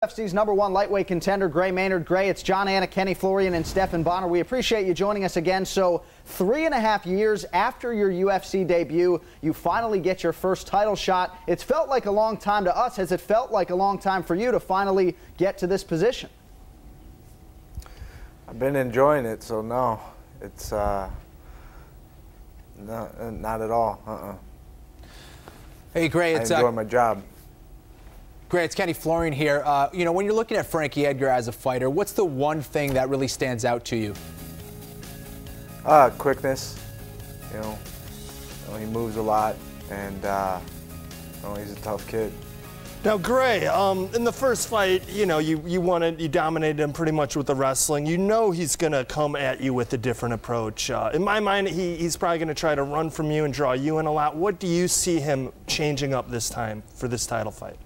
UFC's #1 lightweight contender, Gray Maynard. Gray, it's John Anna, Kenny Florian, and Stephan Bonner. We appreciate you joining us again. So 3.5 years after your UFC debut, you finally get your first title shot. It's felt like a long time to us. Has it felt like a long time for you to finally get to this position? I've been enjoying it, so no, it's not at all. Hey, Gray, I enjoy my job. Gray, it's Kenny Florian here. When you're looking at Frankie Edgar as a fighter, what's the one thing that really stands out to you? Quickness. He moves a lot, and he's a tough kid. Now, Gray, in the first fight, you dominated him pretty much with the wrestling. You know he's going to come at you with a different approach. In my mind, he's probably going to try to run from you and draw you in a lot. What do you see him changing up this time for this title fight?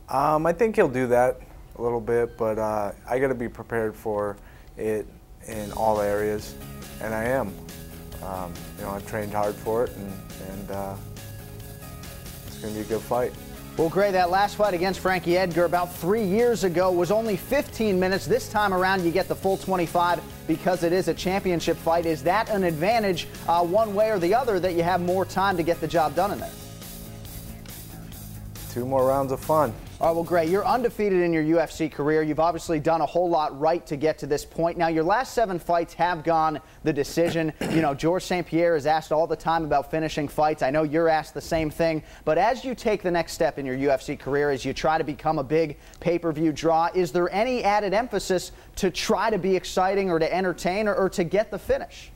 I think he'll do that a little bit, but I got to be prepared for it in all areas, and I am. I've trained hard for it, and it's going to be a good fight. Well, Gray, that last fight against Frankie Edgar about 3 years ago was only 15 minutes. This time around, you get the full 25 because it is a championship fight. Is that an advantage one way or the other that you have more time to get the job done in there? 2 more rounds of fun. All right, well, Gray, you're undefeated in your UFC career. You've obviously done a whole lot right to get to this point. Now, your last 7 fights have gone the decision. George St. Pierre is asked all the time about finishing fights. I know you're asked the same thing. But as you take the next step in your UFC career, as you try to become a big pay-per-view draw, is there any added emphasis to try to be exciting or to entertain or to get the finish?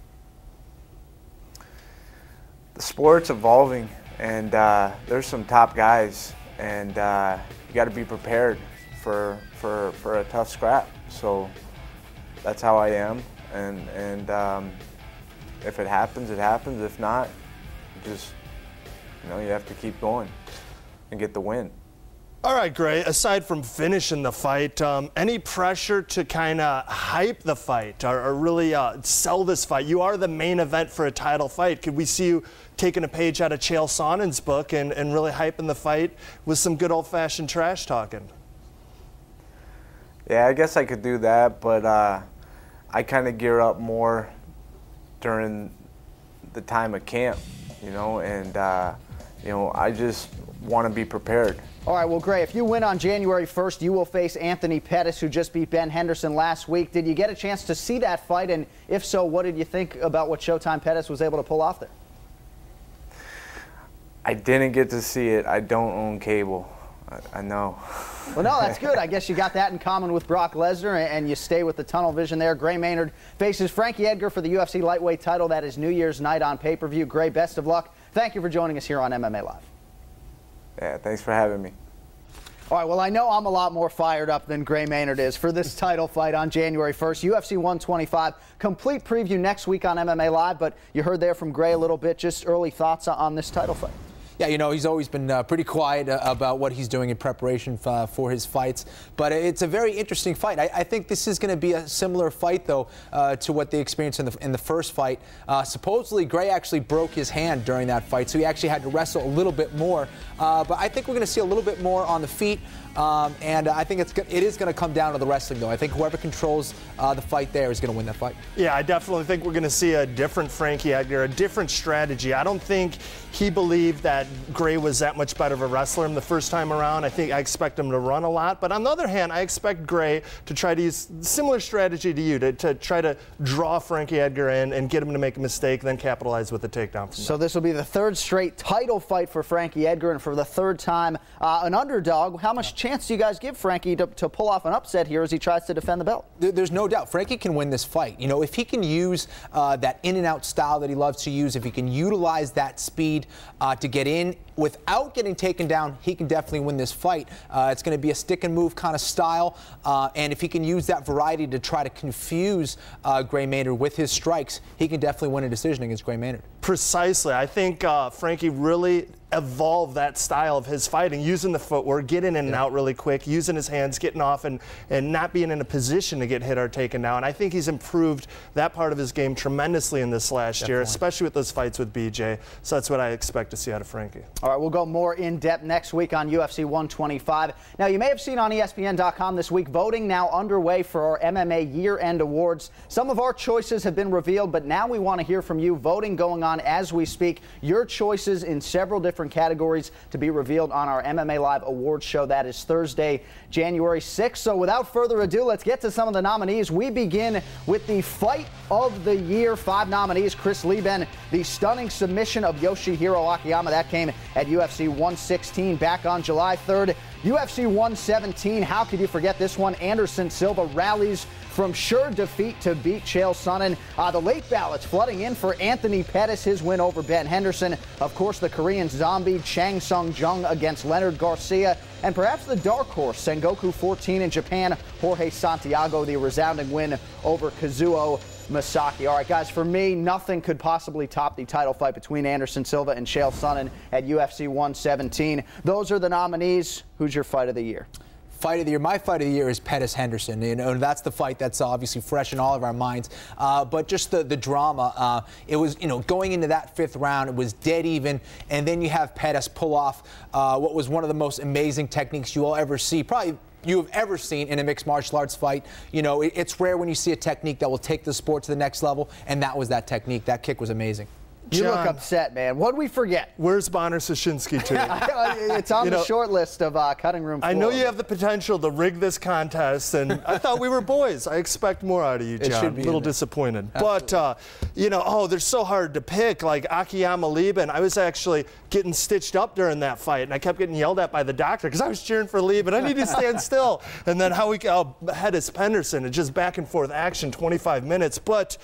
The sport's evolving, and there's some top guys, and you got to be prepared for a tough scrap. So that's how I am, and if it happens, it happens. If not, just you have to keep going and get the win. All right, Gray, aside from finishing the fight, any pressure to kind of hype the fight or really sell this fight? You are the main event for a title fight. Could we see you taking a page out of Chael Sonnen's book and really hyping the fight with some good old-fashioned trash talking? Yeah, I guess I could do that, but I kind of gear up more during the time of camp, and I just want to be prepared. All right, well, Gray, if you win on January 1st, you will face Anthony Pettis, who just beat Ben Henderson last week. Did you get a chance to see that fight? And if so, what did you think about what Showtime Pettis was able to pull off there? I didn't get to see it. I don't own cable. I know. Well, no, that's good. I guess you got that in common with Brock Lesnar, and you stay with the tunnel vision there. Gray Maynard faces Frankie Edgar for the UFC lightweight title. That is New Year's night on pay-per-view. Gray, best of luck. Thank you for joining us here on MMA Live. Yeah, thanks for having me. All right, well, I know I'm a lot more fired up than Gray Maynard is for this title fight on January 1st. UFC 125, complete preview next week on MMA Live, but you heard there from Gray a little bit. Just early thoughts on this title fight. Yeah, he's always been pretty quiet about what he's doing in preparation for his fights. But it's a very interesting fight. I think this is going to be a similar fight, though, to what they experienced in the first fight. Supposedly, Gray actually broke his hand during that fight, so he actually had to wrestle a little bit more. But I think we're going to see a little bit more on the feet. And I think it is going to come down to the wrestling, though. I think whoever controls the fight there is going to win that fight. Yeah, I definitely think we're going to see a different Frankie Edgar, a different strategy. I don't think he believed that Gray was that much better of a wrestler the first time around. I expect him to run a lot. But on the other hand, I expect Gray to try to use similar strategy to you, to try to draw Frankie Edgar in and get him to make a mistake, then capitalize with the takedown. So this will be the 3rd straight title fight for Frankie Edgar, and for the 3rd time an underdog. How much chance do you guys give Frankie to pull off an upset here as he tries to defend the belt? There's no doubt Frankie can win this fight. If he can use that in-and-out style that he loves to use, if he can utilize that speed to get in without getting taken down, he can definitely win this fight. It's going to be a stick-and-move kind of style, and if he can use that variety to try to confuse Gray Maynard with his strikes, he can definitely win a decision against Gray Maynard. Precisely. I think Frankie really evolve that style of his fighting, using the footwork, getting in and out really quick, using his hands, getting off, and not being in a position to get hit or taken down. I think he's improved that part of his game tremendously in this last year, especially with those fights with BJ. So that's what I expect to see out of Frankie. All right, we'll go more in depth next week on UFC 125. Now, you may have seen on ESPN.com this week, voting now underway for our MMA year-end awards. Some of our choices have been revealed, but now we want to hear from you. Voting going on as we speak. Your choices in several different categories to be revealed on our MMA Live Awards show. That is Thursday, January 6th. So without further ado, let's get to some of the nominees. We begin with the Fight of the Year. 5 nominees. Chris Lieben, the stunning submission of Yoshihiro Akiyama. That came at UFC 116 back on July 3rd. UFC 117, how could you forget this one? Anderson Silva rallies from sure defeat to beat Chael Sonnen. The late ballots flooding in for Anthony Pettis, his win over Ben Henderson. Of course, the Korean zombie Chang Sung Jung against Leonard Garcia. And perhaps the dark horse, Sengoku 14 in Japan, Jorge Santiago, the resounding win over Kazuo Masaki. All right, guys, for me, nothing could possibly top the title fight between Anderson Silva and Chael Sonnen at UFC 117. Those are the nominees. Who's your fight of the year? Fight of the year. My fight of the year is Pettis Henderson. You know, that's the fight that's obviously fresh in all of our minds. But just the drama. It was, you know, going into that 5th round, it was dead even, and then you have Pettis pull off what was one of the most amazing techniques you will ever see. Probably you have ever seen in a mixed martial arts fight. You know, it's rare when you see a technique that will take the sport to the next level, and that was that technique. That kick was amazing. You John, look upset, man. What did we forget? Where's Bonner Soshinsky to? It's on the short list of cutting room floor. I know you have the potential to rig this contest, and I thought we were boys. I expect more out of you, John. It should be a little disappointed. Absolutely. But, you know, they're so hard to pick. Like Akiyama Lieben, I was actually getting stitched up during that fight, and I kept getting yelled at by the doctor because I was cheering for Lieben. I need to stand still. And then Pettis Henderson, and just back and forth action, 25 minutes. But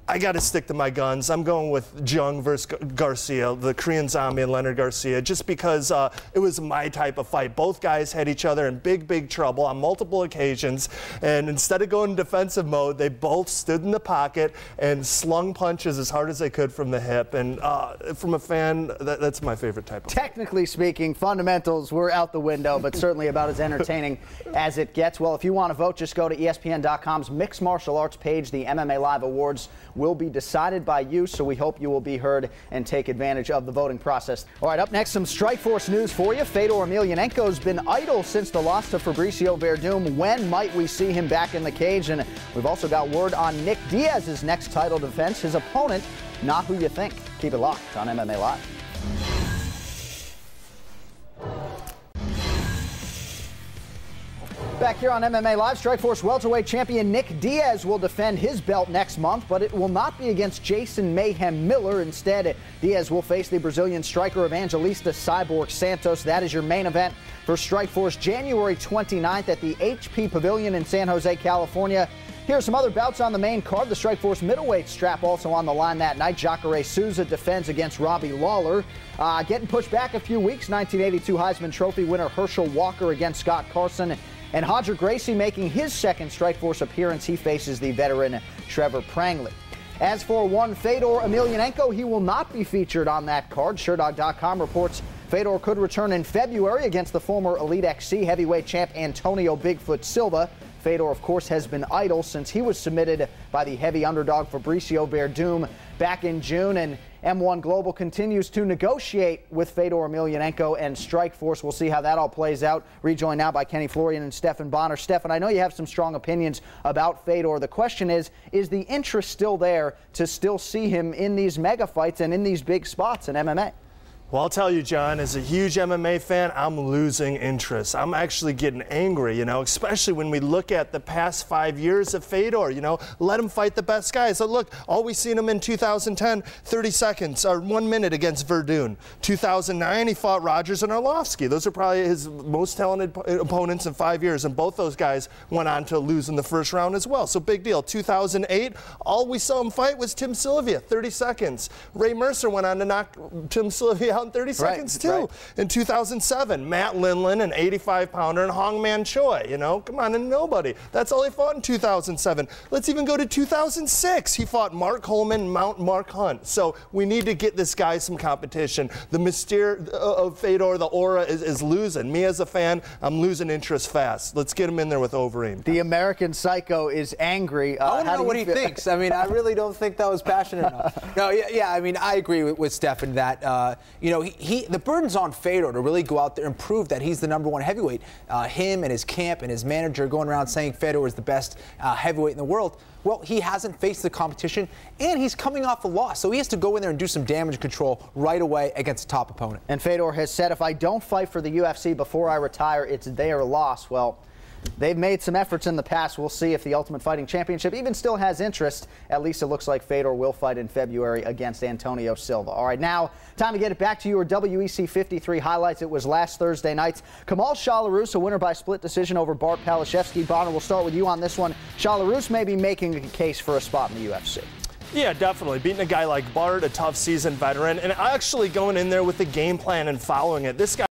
I got to stick to my guns. I'm going with Jung versus Garcia, the Korean zombie and Leonard Garcia, just because it was my type of fight. Both guys had each other in big trouble on multiple occasions, and instead of going defensive mode, they both stood in the pocket and slung punches as hard as they could from the hip. And from a fan, that's my favorite type of fight. Technically speaking, fundamentals were out the window, but certainly about as entertaining as it gets. Well, if you want to vote, just go to ESPN.com's Mixed Martial Arts page. The MMA Live Awards will be decided by you, so we hope you will be heard and take advantage of the voting process. All right, up next, some Strikeforce news for you. Fedor Emelianenko's been idle since the loss to Fabricio Verdum. When might we see him back in the cage? And we've also got word on Nick Diaz's next title defense. His opponent, not who you think. Keep it locked on MMA Live. Back here on MMA Live, Strikeforce welterweight champion Nick Diaz will defend his belt next month, but it will not be against Jason Mayhem Miller. Instead, Diaz will face the Brazilian striker Evangelista Cyborg Santos. That is your main event for Strikeforce, January 29th at the HP Pavilion in San Jose, California. Here are some other bouts on the main card. The Strikeforce middleweight strap also on the line that night. Jacare Souza defends against Robbie Lawler. Getting pushed back a few weeks, 1982 Heisman Trophy winner Herschel Walker against Scott Carson. And Hodger Gracie making his second Strikeforce appearance. He faces the veteran Trevor Prangley. As for one Fedor Emelianenko, he will not be featured on that card. SureDog.com reports Fedor could return in February against the former Elite XC heavyweight champ Antonio Bigfoot Silva. Fedor, of course, has been idle since he was submitted by the heavy underdog Fabricio Verdum back in June. And M1 Global continues to negotiate with Fedor Emelianenko and Strikeforce. We'll see how that all plays out. Rejoined now by Kenny Florian and Stefan Bonner. Stefan, I know you have some strong opinions about Fedor. The question is the interest still there to still see him in these mega fights and in these big spots in MMA? Well, I'll tell you, John, as a huge MMA fan, I'm losing interest. I'm actually getting angry, you know, especially when we look at the past 5 years of Fedor, you know, let him fight the best guys. So look, all we seen him in 2010, 30 seconds or 1 minute against Verdun. 2009, he fought Rogers and Arlovsky. Those are probably his most talented opponents in 5 years, and both those guys went on to lose in the first round as well. So big deal. 2008, all we saw him fight was Tim Sylvia, 30 seconds. Ray Mercer went on to knock Tim Sylvia out in 30 seconds too. Right. In 2007, Matt Lindland, an 85-pounder, and Hong Man Choi. You know, come on, and nobody. That's all he fought in 2007. Let's even go to 2006. He fought Mark Coleman, Mark Hunt. So we need to get this guy some competition. The mystere of Fedor, the aura is losing. Me as a fan, I'm losing interest fast. Let's get him in there with Overeem. The American Psycho is angry. I want to know what he thinks. I mean, I really don't think that was passionate enough. No, yeah, I mean, I agree with Stefan that, you know, the burden's on Fedor to really go out there and prove that he's the #1 heavyweight. Him and his camp and his manager going around saying Fedor is the best heavyweight in the world. Well, he hasn't faced the competition, and he's coming off a loss, so he has to go in there and do some damage control right away against a top opponent. And Fedor has said, if I don't fight for the UFC before I retire, it's their loss. Well, they've made some efforts in the past. We'll see if the Ultimate Fighting Championship even still has interest. At least it looks like Fedor will fight in February against Antonio Silva. All right, now time to get it back to your WEC 53 highlights. It was last Thursday night. Kamal Shalarus, a winner by split decision over Bart Palashevsky. Bonner, we'll start with you on this one. Shalarus may be making a case for a spot in the UFC. Yeah, definitely. Beating a guy like Bart, a tough seasoned veteran, and actually going in there with a game plan and following it. This guy